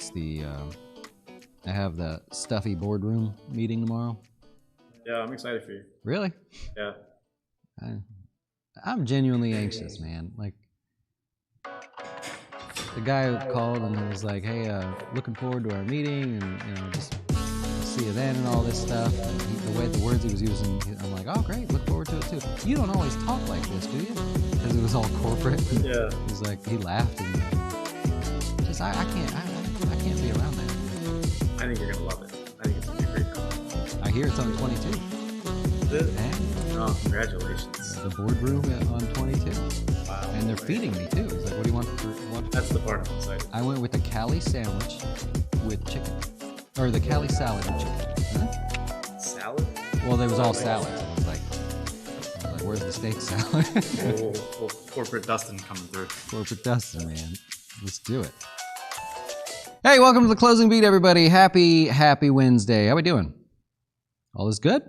it's the I have the stuffy boardroom meeting tomorrow. Yeah, I'm excited for you. Really? Yeah. I'm genuinely anxious, man. Like, the guy called and he was like, "Hey, looking forward to our meeting, and just see you then," and all this stuff. And the words he was using, I'm like, "Oh, great, look forward to it too." You don't always talk like this, do you? Because it was all corporate. Yeah. He was like, he laughed and just I can't be around that. I think you're gonna love it. I think it's gonna be a great time. I hear it's on 22. Is it? Oh, congratulations. The boardroom on 22. Wow. And they're feeding me too. It's like, what do you want for lunch? That's the part I'm excited. I went with the Cali sandwich with chicken. Or the Cali salad with chicken. Huh? Salad? Well, there was all salads. I was like, where's the steak salad? Oh, corporate Dustin coming through. Corporate Dustin, man. Let's do it. Hey, welcome to the Closing Beat, everybody. Happy Wednesday. How we doing? All is good?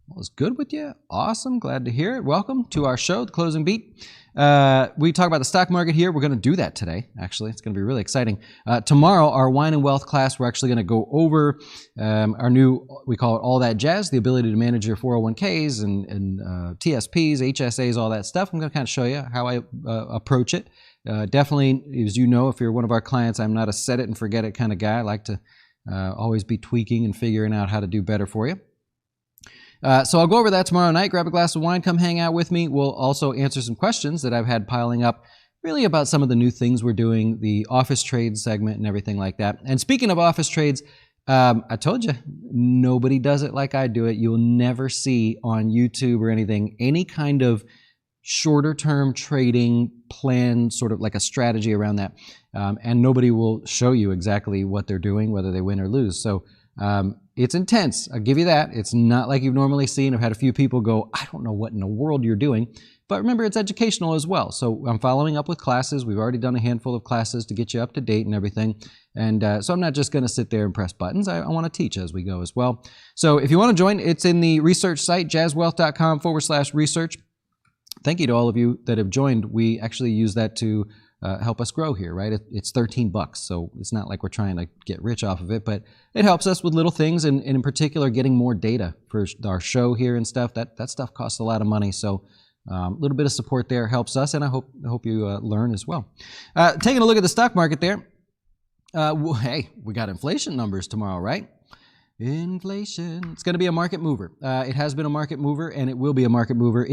All is good with you? Awesome. Glad to hear it. Welcome to our show, The Closing Beat. We talk about the stock market here. We're going to do that today, actually. It's going to be really exciting. Tomorrow, our Wine and Wealth class, we're actually going to go over our new, we call it All That Jazz, the ability to manage your 401ks and TSPs, HSAs, all that stuff. I'm going to kind of show you how I approach it. Definitely, as you know, if you're one of our clients, I'm not a set it and forget it kind of guy. I like to always be tweaking and figuring out how to do better for you. So I'll go over that tomorrow night. Grab a glass of wine, come hang out with me. We'll also answer some questions that I've had piling up really about some of the new things we're doing, the office trades segment and everything like that. And speaking of office trades, I told you, nobody does it like I do it. You'll never see on YouTube or anything any kind of shorter term trading plan, sort of like a strategy around that. And nobody will show you exactly what they're doing, whether they win or lose. So it's intense. I'll give you that. It's not like you've normally seen. I've had a few people go, "I don't know what in the world you're doing." But remember, it's educational as well. So I'm following up with classes. We've already done a handful of classes to get you up to date and everything. And so I'm not just going to sit there and press buttons. I want to teach as we go as well. So if you want to join, it's in the research site, jazzwealth.com/research. Thank you to all of you that have joined. We actually use that to help us grow here, right? It's $13, so it's not like we're trying to get rich off of it, but it helps us with little things, and in particular, getting more data for our show here and stuff. That stuff costs a lot of money, so a little bit of support there helps us, and I hope you learn as well. Taking a look at the stock market there. Hey, we got inflation numbers tomorrow, right? Inflation. It's going to be a market mover. It has been a market mover, and it will be a market mover.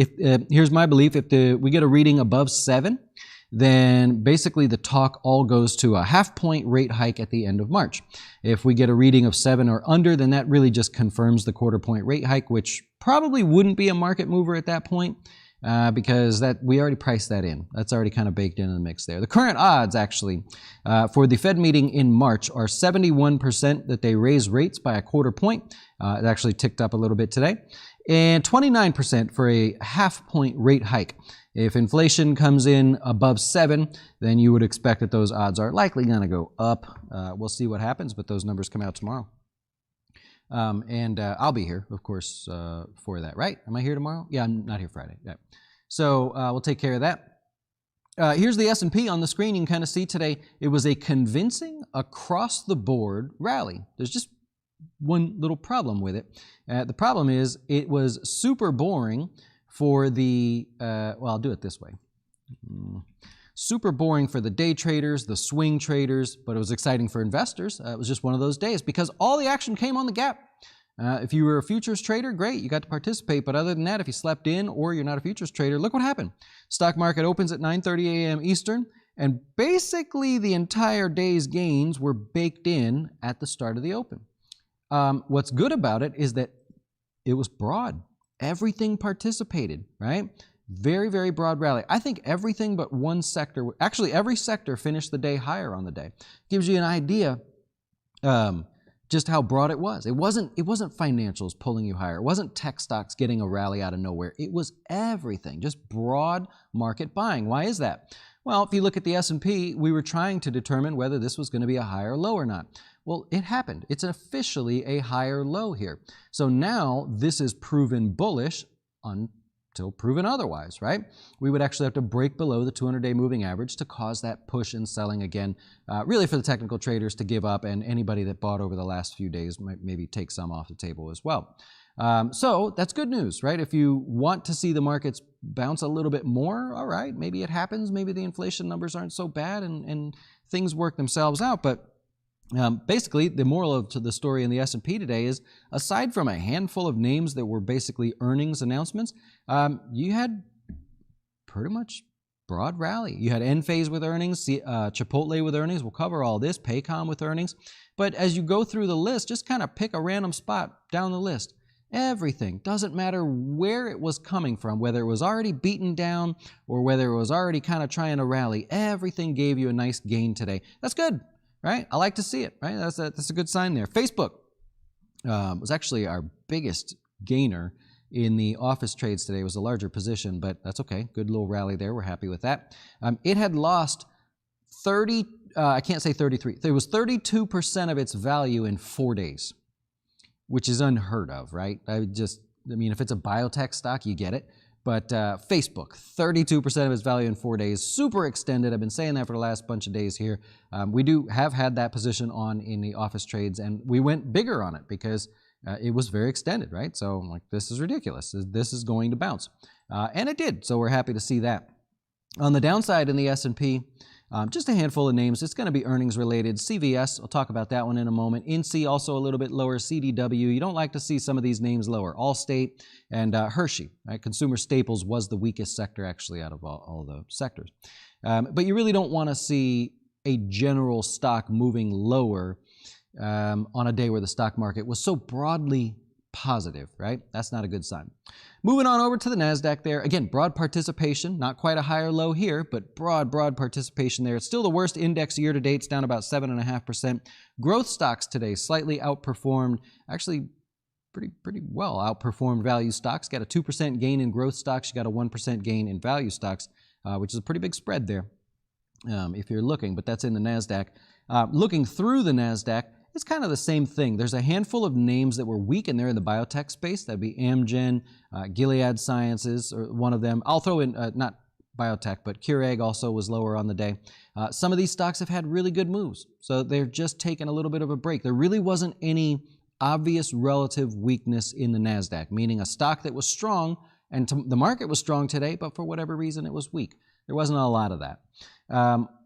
Here's my belief: if we get a reading above 7, then basically the talk all goes to a half-point rate hike at the end of March. If we get a reading of 7 or under, then that really just confirms the quarter-point rate hike, which probably wouldn't be a market mover at that point because we already priced that in. That's already kind of baked into the mix there. The current odds, actually, for the Fed meeting in March are 71% that they raise rates by a quarter point. It actually ticked up a little bit today. And 29% for a half-point rate hike. If inflation comes in above 7, then you would expect that those odds are likely going to go up. We'll see what happens, but those numbers come out tomorrow. And I'll be here, of course, for that, right? Am I here tomorrow? Yeah, I'm not here Friday. Yeah. So we'll take care of that. Here's the S&P on the screen. You can kind of see today it was a convincing across-the-board rally. There's just one little problem with it. The problem is it was super boring for the, well, I'll do it this way. Super boring for the day traders, the swing traders, but it was exciting for investors. It was just one of those days because all the action came on the gap. If you were a futures trader, great, you got to participate. But other than that, if you slept in or you're not a futures trader, look what happened. Stock market opens at 9:30 a.m. Eastern, and basically the entire day's gains were baked in at the start of the open. What's good about it is that it was broad. Everything participated, right? Very, very broad rally. I think everything but one sector, actually every sector finished the day higher on the day. Gives you an idea just how broad it was. It wasn't financials pulling you higher. It wasn't tech stocks getting a rally out of nowhere. It was everything, just broad market buying. Why is that? Well, if you look at the S&P, we were trying to determine whether this was going to be a higher low or not. Well, it happened. It's officially a higher low here. So now this is proven bullish till proven otherwise, right? We would actually have to break below the 200-day moving average to cause that push in selling again, really for the technical traders to give up, and anybody that bought over the last few days might maybe take some off the table as well. So that's good news, right? If you want to see the markets bounce a little bit more, all right, maybe it happens. Maybe the inflation numbers aren't so bad and things work themselves out. But basically, the moral of the story in the S&P today is, aside from a handful of names that were basically earnings announcements, you had pretty much broad rally. You had Enphase with earnings, Chipotle with earnings. We'll cover all this, Paycom with earnings. But as you go through the list, just kind of pick a random spot down the list. Everything, doesn't matter where it was coming from, whether it was already beaten down or whether it was already kind of trying to rally, everything gave you a nice gain today. That's good, right? I like to see it, right? That's a good sign there. Facebook was actually our biggest gainer in the office trades today. It was a larger position, but that's okay. Good little rally there. We're happy with that. It had lost 30, I can't say 33. It was 32% of its value in 4 days, which is unheard of, right? I mean, if it's a biotech stock, you get it. But Facebook, 32% of its value in 4 days, super extended. I've been saying that for the last bunch of days here. We have had that position on in the office trades, and we went bigger on it because it was very extended, right? So I'm like, this is ridiculous. This is going to bounce. And it did, so we're happy to see that. On the downside in the S&P, just a handful of names. It's going to be earnings related. CVS, I'll talk about that one in a moment. INSEE also a little bit lower. CDW, you don't like to see some of these names lower. Allstate and Hershey, right? Consumer staples was the weakest sector actually out of all the sectors. But you really don't want to see a general stock moving lower on a day where the stock market was so broadly positive, right? That's not a good sign. Moving on over to the Nasdaq there. Again, broad participation, not quite a higher low here, but broad participation there. It's still the worst index year to date. It's down about 7.5%. Growth stocks today slightly outperformed, actually pretty well outperformed value stocks. Got a 2% gain in growth stocks. You got a 1% gain in value stocks, which is a pretty big spread there if you're looking, but that's in the Nasdaq. Looking through the Nasdaq, it's kind of the same thing. There's a handful of names that were weak, and they're in the biotech space. That'd be Amgen, Gilead Sciences, or one of them. I'll throw in, not biotech, but Keurig also was lower on the day. Some of these stocks have had really good moves, so they're just taking a little bit of a break. There really wasn't any obvious relative weakness in the Nasdaq, meaning a stock that was strong, and the market was strong today, but for whatever reason it was weak. There wasn't a lot of that.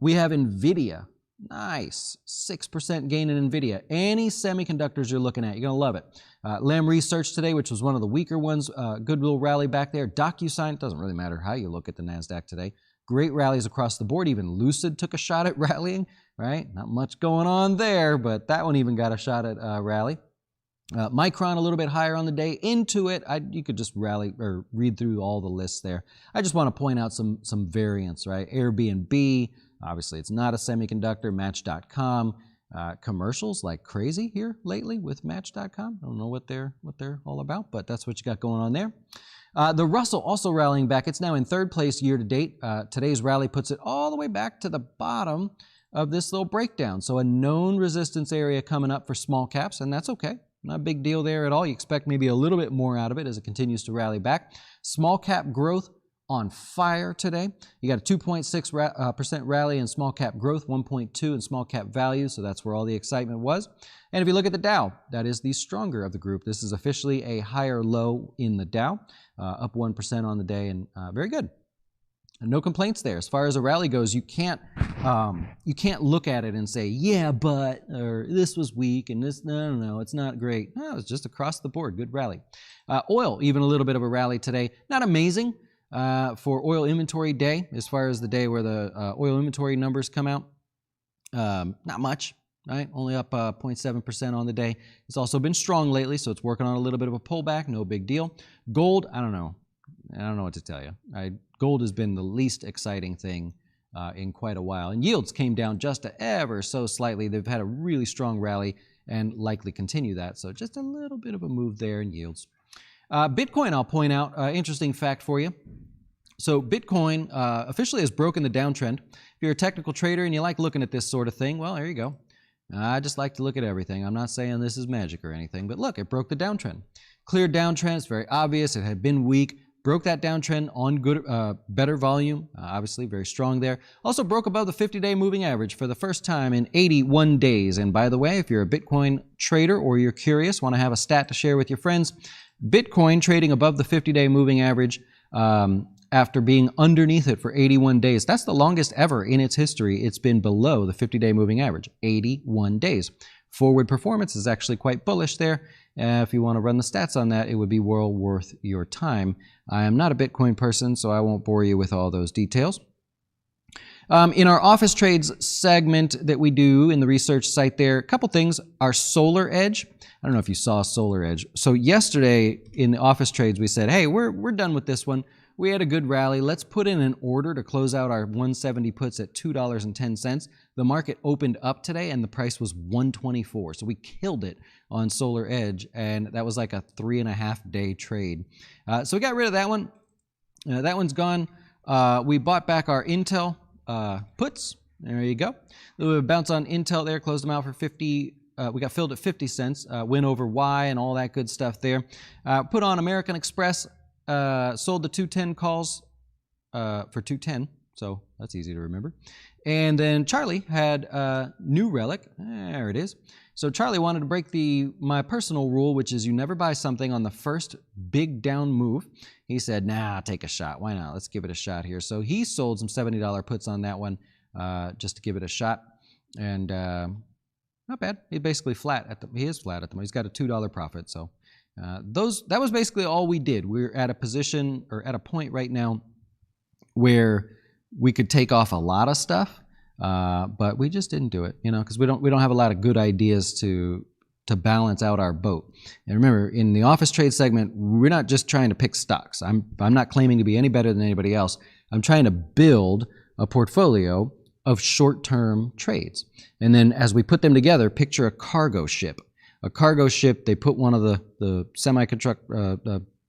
We have NVIDIA. Nice, 6% gain in NVIDIA. Any semiconductors you're looking at, you're going to love it. Lam Research today, which was one of the weaker ones, good little rally back there. DocuSign, doesn't really matter how you look at the NASDAQ today. Great rallies across the board. Even Lucid took a shot at rallying, right? Not much going on there, but that one even got a shot at rally. Micron a little bit higher on the day. Intuit, you could just rally or read through all the lists there. I just want to point out some variants, right? Airbnb, obviously it's not a semiconductor. Match.com, commercials like crazy here lately with Match.com. I don't know what they're all about, but that's what you got going on there. The Russell also rallying back. It's now in third place year to date. Today's rally puts it all the way back to the bottom of this little breakdown. So a known resistance area coming up for small caps, and that's okay. Not a big deal there at all. You expect maybe a little bit more out of it as it continues to rally back. Small cap growth on fire today. You got a 2.6% rally in small cap growth, 1.2 in small cap value, so that's where all the excitement was. And if you look at the Dow, that is the stronger of the group. This is officially a higher low in the Dow, up 1% on the day, and very good. No complaints there. As far as a rally goes, you can't look at it and say, yeah, but, or this was weak, and this, no, it's not great. No, it's just across the board, good rally. Oil, even a little bit of a rally today. Not amazing for oil inventory day, as far as the day where the oil inventory numbers come out. Not much, right? Only up 0.7% on the day. It's also been strong lately, so it's working on a little bit of a pullback, no big deal. Gold, I don't know what to tell you. Gold has been the least exciting thing in quite a while. And yields came down just ever so slightly. They've had a really strong rally and likely continue that. So just a little bit of a move there in yields. Bitcoin, I'll point out, interesting fact for you. So Bitcoin officially has broken the downtrend. If you're a technical trader and you like looking at this sort of thing, well, there you go. I just like to look at everything. I'm not saying this is magic or anything, but look, it broke the downtrend. Clear downtrend, it's very obvious. It had been weak. broke that downtrend on good, better volume, obviously very strong there. Also broke above the 50-day moving average for the first time in 81 days. And by the way, if you're a Bitcoin trader or you're curious, want to have a stat to share with your friends, Bitcoin trading above the 50-day moving average after being underneath it for 81 days. That's the longest ever in its history. It's been below the 50-day moving average, 81 days. Forward performance is actually quite bullish there. If you want to run the stats on that, it would be well worth your time. I am not a Bitcoin person, so I won't bore you with all those details. In our office trades segment that we do in the research site there, a couple things. Our Solar Edge. I don't know if you saw Solar Edge. So yesterday in the office trades, we said, hey, we're done with this one. We had a good rally. Let's put in an order to close out our 170 puts at $2.10. The market opened up today and the price was $124. So we killed it on Solar Edge, and that was like a 3.5-day trade. So we got rid of that one. That one's gone. We bought back our Intel puts. There you go. We bounce on Intel there, closed them out for 50. We got filled at 50 cents. Win over Y and all that good stuff there. Put on American Express. Sold the 210 calls for 210, so that's easy to remember. And then Charlie had New Relic. There it is. So Charlie wanted to break my personal rule, which is you never buy something on the first big down move. He said, nah, take a shot. Why not? Let's give it a shot here. So he sold some $70 puts on that one just to give it a shot. And not bad. He's basically flat at he is flat at the moment. He's got a $2 profit, so. That was basically all we did. We're at a position or at a point right now where we could take off a lot of stuff, but we just didn't do it, because we don't have a lot of good ideas to balance out our boat. And remember, in the office trade segment, we're not just trying to pick stocks. I'm not claiming to be any better than anybody else. I'm trying to build a portfolio of short-term trades. And then as we put them together, picture a cargo ship. A cargo ship, they put one of the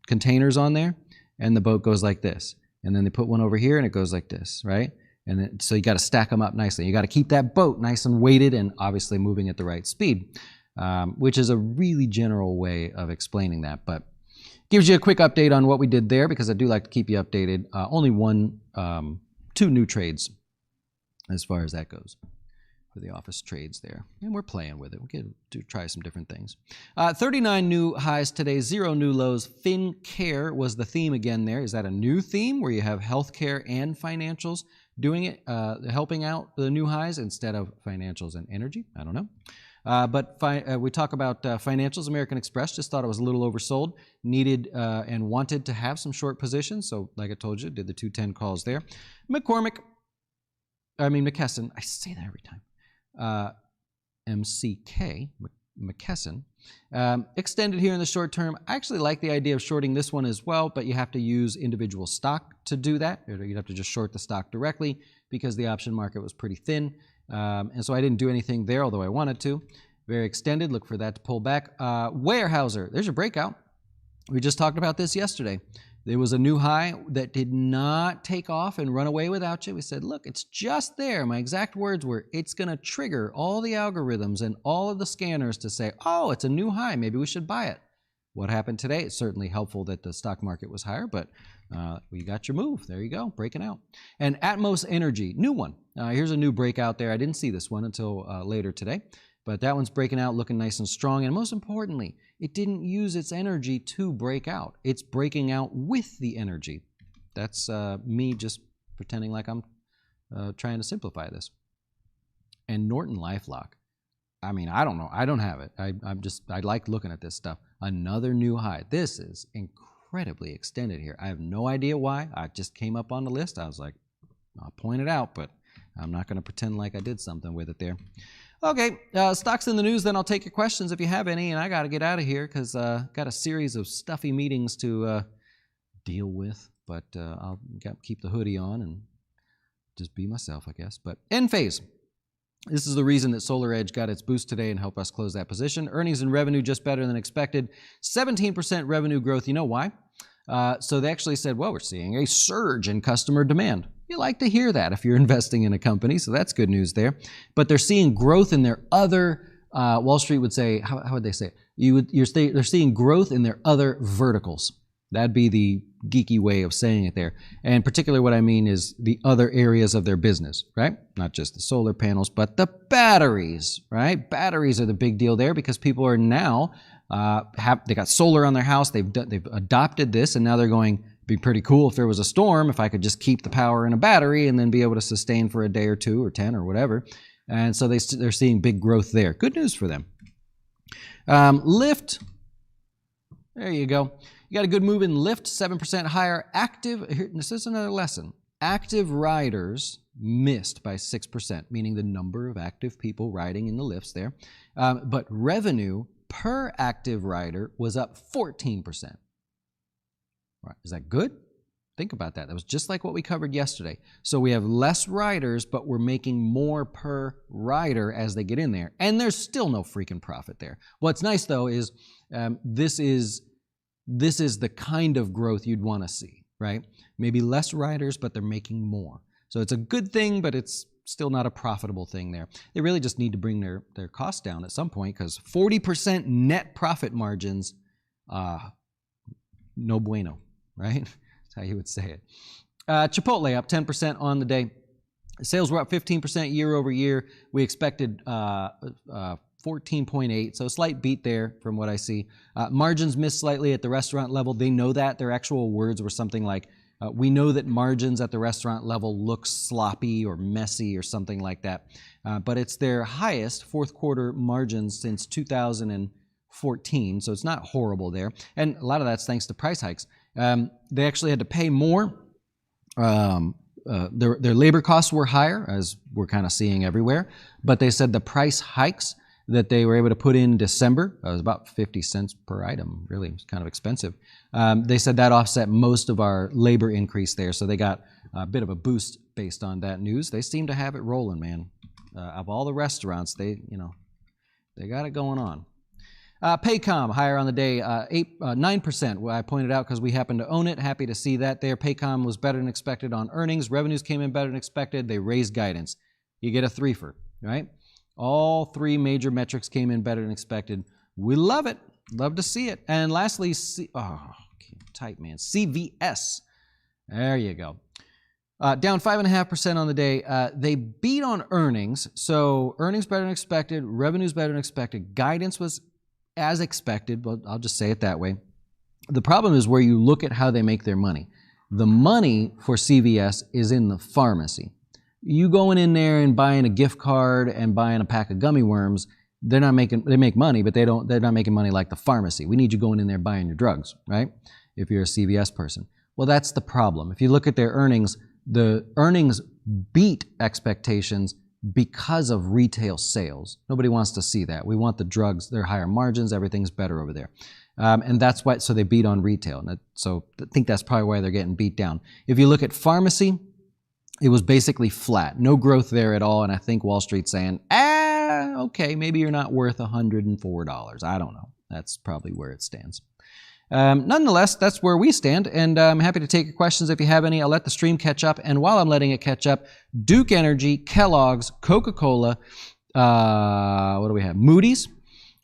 containers on there, and the boat goes like this. And then they put one over here, and it goes like this, right? And then, so you got to stack them up nicely. You got to keep that boat nice and weighted and obviously moving at the right speed, which is a really general way of explaining that. But gives you a quick update on what we did there, because I do like to keep you updated. Only two new trades as far as that goes for the office trades there. And we're playing with it. We get to try some different things. 39 new highs today, 0 new lows. FinCare was the theme again there. Is that a new theme where you have healthcare and financials doing it, helping out the new highs instead of financials and energy? I don't know. But we talk about financials. American Express just thought it was a little oversold, needed and wanted to have some short positions. So like I told you, did the 210 calls there. McKesson, I say that every time. McKesson, extended here in the short term. I actually like the idea of shorting this one as well, but you have to use individual stock to do that. You'd have to just short the stock directly because the option market was pretty thin. And so I didn't do anything there, although I wanted to. Very extended. Look for that to pull back. Weyerhaeuser, there's your breakout. We just talked about this yesterday. There was a new high that did not take off and run away without you. We said, look, it's just there. My exact words were, it's going to trigger all the algorithms and all of the scanners to say, oh, it's a new high. Maybe we should buy it. What happened today? It's certainly helpful that the stock market was higher, but you got your move. There you go, breaking out. And Atmos Energy, new one. Here's a new breakout there. I didn't see this one until later today, but that one's breaking out, looking nice and strong. And most importantly, it didn't use its energy to break out. It's breaking out with the energy. That's me just pretending like I'm trying to simplify this. And Norton LifeLock. I mean, I don't know. I don't have it. I like looking at this stuff. Another new high. This is incredibly extended here. I have no idea why. I just came up on the list. I was like, I'll point it out, but I'm not going to pretend like I did something with it there. Okay, stocks in the news, then I'll take your questions if you have any, and I got to get out of here because got a series of stuffy meetings to deal with, but I'll keep the hoodie on and just be myself, I guess. But Enphase, this is the reason that Solar Edge got its boost today and helped us close that position. Earnings and revenue just better than expected. 17% revenue growth. You know why? So they actually said, well, we're seeing a surge in customer demand. You like to hear that if you're investing in a company, so that's good news there. But they're seeing growth in their other, Wall Street would say, how would they say it? They're seeing growth in their other verticals. That'd be the geeky way of saying it there. And particularly what I mean is the other areas of their business, right? Not just the solar panels, but the batteries, right? Batteries are the big deal there because people are now, they got solar on their house, they've adopted this, and now they're going, it'd be pretty cool if there was a storm, if I could just keep the power in a battery and then be able to sustain for a day or 2 or 10 or whatever. And so they're seeing big growth there. Good news for them. Lyft, there you go. You got a good move in Lyft, 7% higher. Active, here, this is another lesson. Active riders missed by 6%, meaning the number of active people riding in the Lyfts there. But revenue per active rider was up 14%. Right. Is that good? Think about that. That was just like what we covered yesterday. So we have less riders, but we're making more per rider as they get in there. And there's still no freaking profit there. What's nice, though, is this is the kind of growth you'd want to see, right? Maybe less riders, but they're making more. So it's a good thing, but it's still not a profitable thing there. They really just need to bring their costs down at some point because 40% net profit margins, no bueno, right? That's how you would say it. Chipotle up 10% on the day. Sales were up 15% year over year. We expected 14.8, so a slight beat there from what I see. Margins missed slightly at the restaurant level. They know that. Their actual words were something like, we know that margins at the restaurant level look sloppy or messy or something like that. But it's their highest fourth quarter margins since 2014, so it's not horrible there. And a lot of that's thanks to price hikes. They actually had to pay more. Their labor costs were higher, as we're kind of seeing everywhere. But they said the price hikes that they were able to put in December, it was about 50 cents per item, really, it was kind of expensive. They said that offset most of our labor increase there, so they got a bit of a boost based on that news. They seem to have it rolling, man. Of all the restaurants, they got it going on. Paycom, higher on the day, 9%. Well, I pointed out because we happen to own it. Happy to see that there. Paycom was better than expected on earnings. Revenues came in better than expected. They raised guidance. You get a threefer, right? All 3 major metrics came in better than expected. We love it. Love to see it. And lastly, tight, man. CVS. There you go. Down 5.5% on the day. They beat on earnings. So earnings better than expected. Revenues better than expected. Guidance was as expected, but I'll just say it that way. The problem is where you look at how they make their money. The money for CVS is in the pharmacy. You going in there and buying a gift card and buying a pack of gummy worms, they make money, but they're not making money like the pharmacy. We need you going in there buying your drugs, right? If you're a CVS person. Well, that's the problem. If you look at their earnings, the earnings beat expectations because of retail sales. Nobody wants to see that. We want the drugs, their higher margins, everything's better over there. And that's why, so they beat on retail. So I think that's probably why they're getting beat down. If you look at pharmacy, it was basically flat. No growth there at all. And I think Wall Street's saying, okay, maybe you're not worth $104. I don't know. That's probably where it stands. Nonetheless, that's where we stand, and I'm happy to take your questions if you have any. I'll let the stream catch up, and while I'm letting it catch up, Duke Energy, Kellogg's, Coca-Cola, what do we have? Moody's,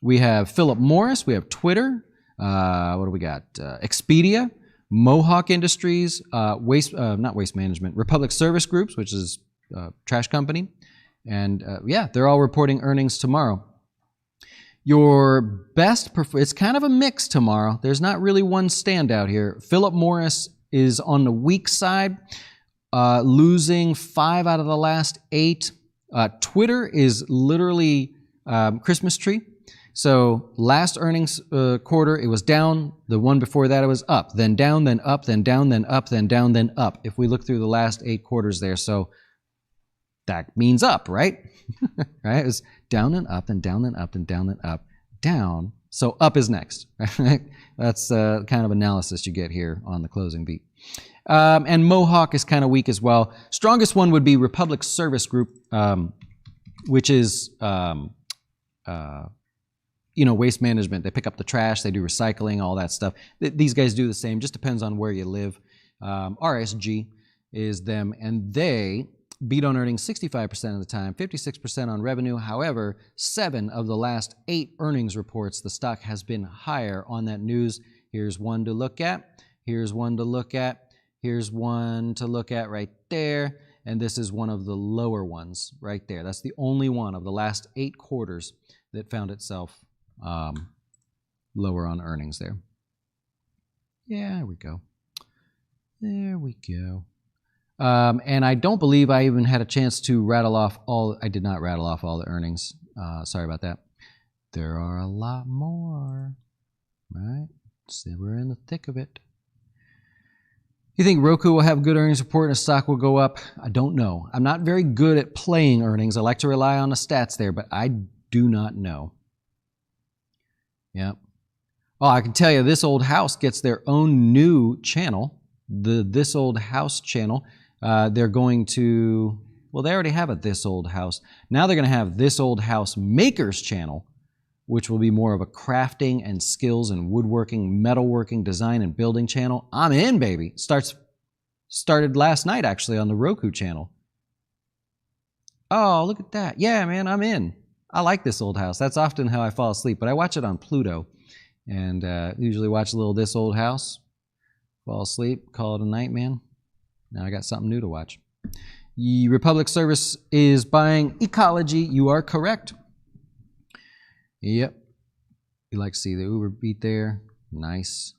we have Philip Morris, we have Twitter, what do we got? Expedia, Mohawk Industries, not Waste Management, Republic Service Groups, which is a trash company, and they're all reporting earnings tomorrow. Your best, it's kind of a mix tomorrow. There's not really one standout here. Philip Morris is on the weak side, losing 5 out of the last 8. Twitter is literally Christmas tree. So last earnings quarter, it was down. The one before that, it was up, then down, then up, then down, then up, then down, then up. If we look through the last 8 quarters there, so that means up, right? Right? It was down and up and down and up and down and up, down. So up is next. Right? That's the kind of analysis you get here on the closing beat. And Mohawk is kind of weak as well. Strongest one would be Republic Service Group, which is waste management. They pick up the trash, they do recycling, all that stuff. These guys do the same. Just depends on where you live. RSG is them, and they beat on earnings 65% of the time, 56% on revenue. However, 7 of the last 8 earnings reports, the stock has been higher on that news. Here's one to look at. Here's one to look at. Here's one to look at right there. And this is one of the lower ones right there. That's the only one of the last 8 quarters that found itself lower on earnings there. Yeah, there we go. There we go. And I don't believe I even had a chance to rattle off all. I did not rattle off all the earnings. Sorry about that. There are a lot more, right? So we're in the thick of it. You think Roku will have a good earnings report and a stock will go up? I don't know. I'm not very good at playing earnings. I like to rely on the stats there, but I do not know. Yep. Oh, I can tell you this old house gets their own new channel, the This Old House channel. They're going to, well, they already have a This Old House. Now they're going to have This Old House Makers channel, which will be more of a crafting and skills and woodworking, metalworking, design and building channel. I'm in, baby. Started last night, actually, on the Roku channel. Oh, look at that. Yeah, man, I'm in. I like This Old House. That's often how I fall asleep, but I watch it on Pluto. And usually watch a little This Old House, fall asleep, call it a night, man. Now I got something new to watch. Republic Service is buying Ecology. You are correct. Yep. You like to see the Uber beat there. Nice.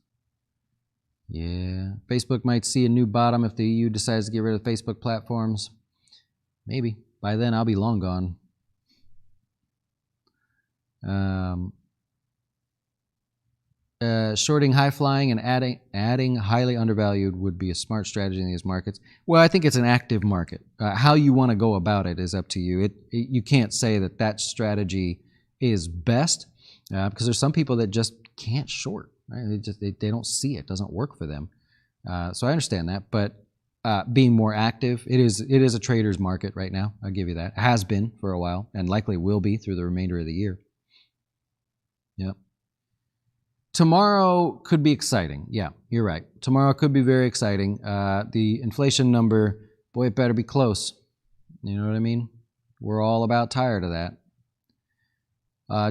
Yeah. Facebook might see a new bottom if the EU decides to get rid of Facebook platforms. Maybe. By then, I'll be long gone. Shorting high flying and adding highly undervalued would be a smart strategy in these markets. Well, I think it's an active market. How you want to go about it is up to you. You can't say that that strategy is best because there's some people that just can't short. Right? They don't see it. It doesn't work for them. So I understand that, but being more active, it is a trader's market right now. I'll give you that. It has been for a while and likely will be through the remainder of the year. Yep. Tomorrow could be exciting. Yeah, you're right. Tomorrow could be very exciting. The inflation number, boy, it better be close. You know what I mean? We're all about tired of that.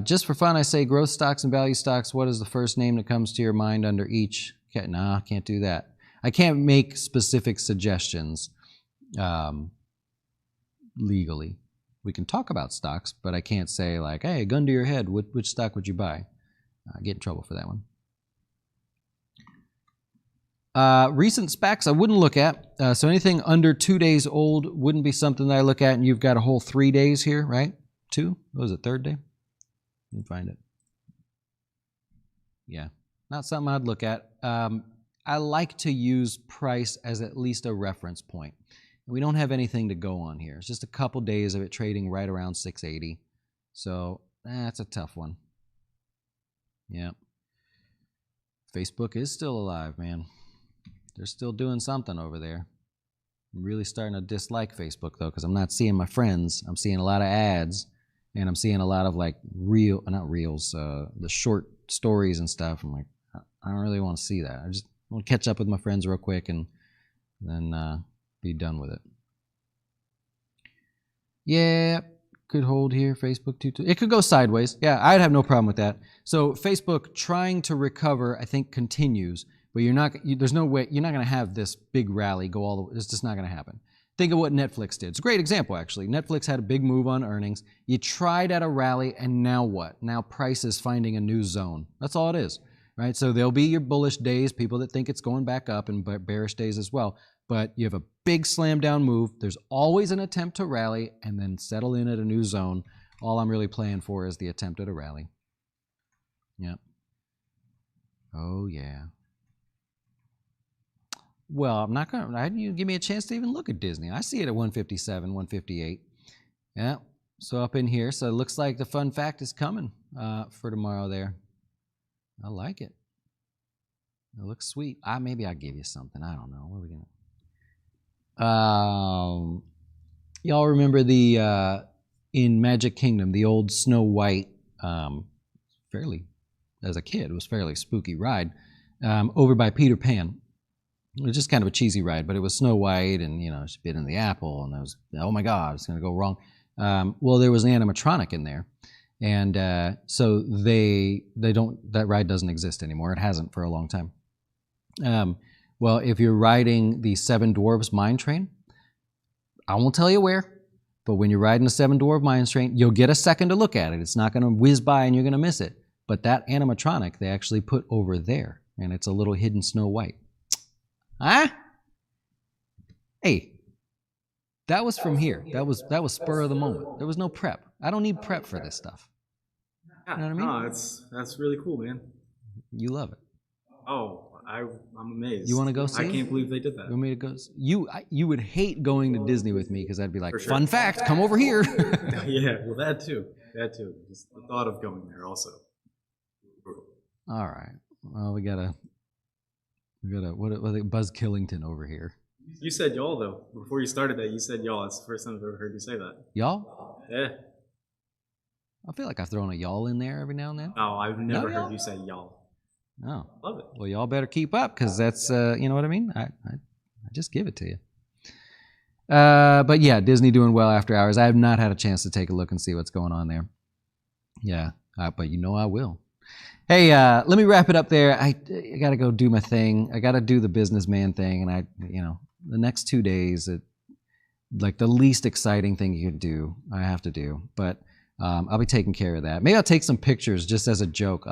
Just for fun, I say growth stocks and value stocks. What is the first name that comes to your mind under each? Nah, I can't do that. I can't make specific suggestions legally. We can talk about stocks, but I can't say like, hey, gun to your head, which stock would you buy? I get in trouble for that one. Recent SPACs I wouldn't look at. So anything under 2 days old wouldn't be something that I look at. And you've got a whole 3 days here, right? 2? What was it, third day? Let me find it. Yeah, not something I'd look at. I like to use price as at least a reference point. We don't have anything to go on here. It's just a couple days of it trading right around 680. So that's a tough one. Yeah. Facebook is still alive, man. They're still doing something over there. I'm really starting to dislike Facebook, though, because I'm not seeing my friends. I'm seeing a lot of ads, and I'm seeing a lot of, like, not reels, the short stories and stuff. I'm like, I don't really want to see that. I just want to catch up with my friends real quick and then be done with it. Yeah. Could hold here, Facebook too. It could go sideways. Yeah, I'd have no problem with that. So Facebook trying to recover, I think, continues, but there's no way, you're not going to have this big rally go all the way. It's just not going to happen. Think of what Netflix did. It's a great example, actually. Netflix had a big move on earnings. You tried at a rally, and now what? Now price is finding a new zone. That's all it is, right? So there'll be your bullish days, people that think it's going back up, and bearish days as well. But you have a big slam down move. There's always an attempt to rally and then settle in at a new zone. All I'm really playing for is the attempt at a rally. Yep. Oh, yeah. Well, I'm not going to, you give me a chance to even look at Disney. I see it at 157, 158. Yeah. So up in here. So it looks like the fun fact is coming for tomorrow there. I like it. It looks sweet. Maybe I'll give you something. I don't know. What are we going to? Y'all remember the in Magic Kingdom, the old Snow White, as a kid, it was fairly spooky ride over by Peter Pan. It was just kind of a cheesy ride, but it was Snow White, and she bit in the apple, and I was, oh my God, it's going to go wrong. Well, there was an animatronic in there, and so that ride doesn't exist anymore. It hasn't for a long time. Well, if you're riding the Seven Dwarfs mine train, I won't tell you where, but when you're riding the Seven Dwarf mine train, you'll get a second to look at it. It's not going to whiz by and you're going to miss it. But that animatronic they actually put over there, and it's a little hidden Snow White. Huh? Hey, that was from here. That was spur of the moment. There was no prep. I don't need prep for this stuff. You know what I mean? No, that's really cool, man. You love it. Oh, I'm amazed. You want to go see? I can't believe they did that. You want me to go? You would hate going to Disney with me because I'd be like, For sure. fun fact, come over here. Yeah, well, that too. Just the thought of going there also. All right. Well, we got what Buzz Killington over here. You said y'all though. Before you started that, you said y'all. That's the first time I've ever heard you say that. Y'all? Yeah. I feel like I've thrown a y'all in there every now and then. No, I've never y'all? heard you say y'all. Oh. Love it. Well, y'all better keep up because that's, you know what I mean? I just give it to you. But yeah, Disney doing well after hours. I have not had a chance to take a look and see what's going on there. Yeah, but you know I will. Hey, let me wrap it up there. I got to go do my thing. I got to do the businessman thing. And the next 2 days, like the least exciting thing you could do, I have to do. But I'll be taking care of that. Maybe I'll take some pictures just as a joke.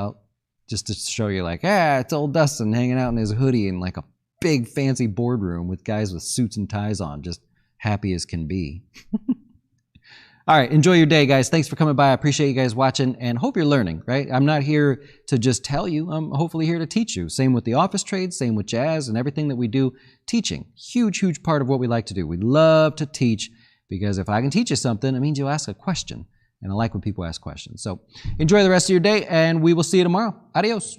Just to show you like, it's old Dustin hanging out in his hoodie in like a big fancy boardroom with guys with suits and ties on, just happy as can be. All right, enjoy your day, guys. Thanks for coming by. I appreciate you guys watching and hope you're learning, right? I'm not here to just tell you. I'm hopefully here to teach you. Same with the office trades, same with jazz and everything that we do. Teaching, huge, huge part of what we like to do. We love to teach because if I can teach you something, it means you'll ask a question. And I like when people ask questions. So enjoy the rest of your day, and we will see you tomorrow. Adios.